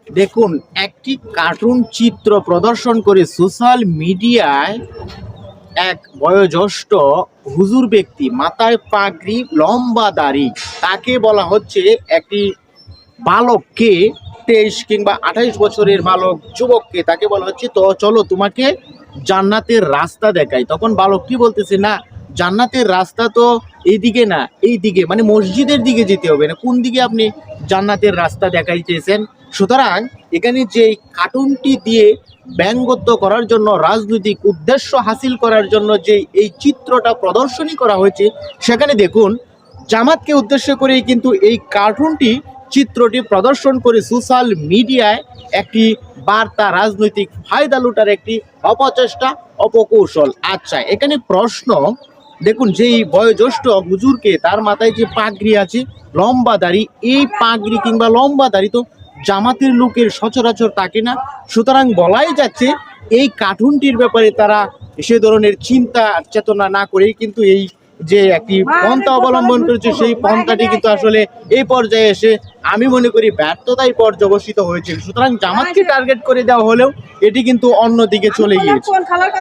দেখুন, একটি কার্টুন চিত্র প্রদর্শন করে সোশ্যাল মিডিয়ায় এক বয়োজ্যেষ্ঠ হুজুর ব্যক্তি, মাথায় পাগড়ি, লম্বা দাড়ি, তাকে বলা হচ্ছে একটি বালককে, 23 কিংবা 28 বছরের বালক যুবককে তাকে বলা হচ্ছে, তো চলো তোমাকে জান্নাতের রাস্তা দেখাই। তখন বালকটি বলতেছে, না, জান্নাতের রাস্তা তো এইদিকে না, এইদিকে, মানে মসজিদের দিকে যেতে হবে। না, কোন দিকে আপনি জান্নাতের রাস্তা দেখাইতেছেন? সুতরাং এখানে যে কার্টুনটি দিয়ে ব্যঙ্গত্ব করার জন্য, রাজনৈতিক উদ্দেশ্য হাসিল করার জন্য যে এই চিত্রটা প্রদর্শনী করা হয়েছে, সেখানে দেখুন জামাতকে উদ্দেশ্য করেই কিন্তু এই কার্টুনটি চিত্রটি প্রদর্শন করে সোশ্যাল মিডিয়ায় একটি বার্তা, রাজনৈতিক ফায়দা লুটার একটি অপচেষ্টা, অপকৌশল। আচ্ছা, এখানে প্রশ্ন, দেখুন যেই বয়োজ্যেষ্ঠ হুজুরকে, তার মাথায় যে পাগড়ি আছে, লম্বা দাড়ি, এই পাগড়ি কিংবা লম্বা দাড়ি তো জামাতের লোকের সচরাচর থাকে না। সুতরাং বলাই যাচ্ছে এই কার্টুনটির ব্যাপারে তারা সে ধরনের চিন্তা চেতনা না করেই কিন্তু এই যে একটি পন্থা অবলম্বন করেছে, সেই পন্থাটি কিন্তু আসলে এই পর্যায়ে এসে আমি মনে করি ব্যর্থতায় পর্যবসিত হয়েছিল। সুতরাং জামাতকে টার্গেট করে দেওয়া হলেও এটি কিন্তু অন্যদিকে চলে গিয়েছে।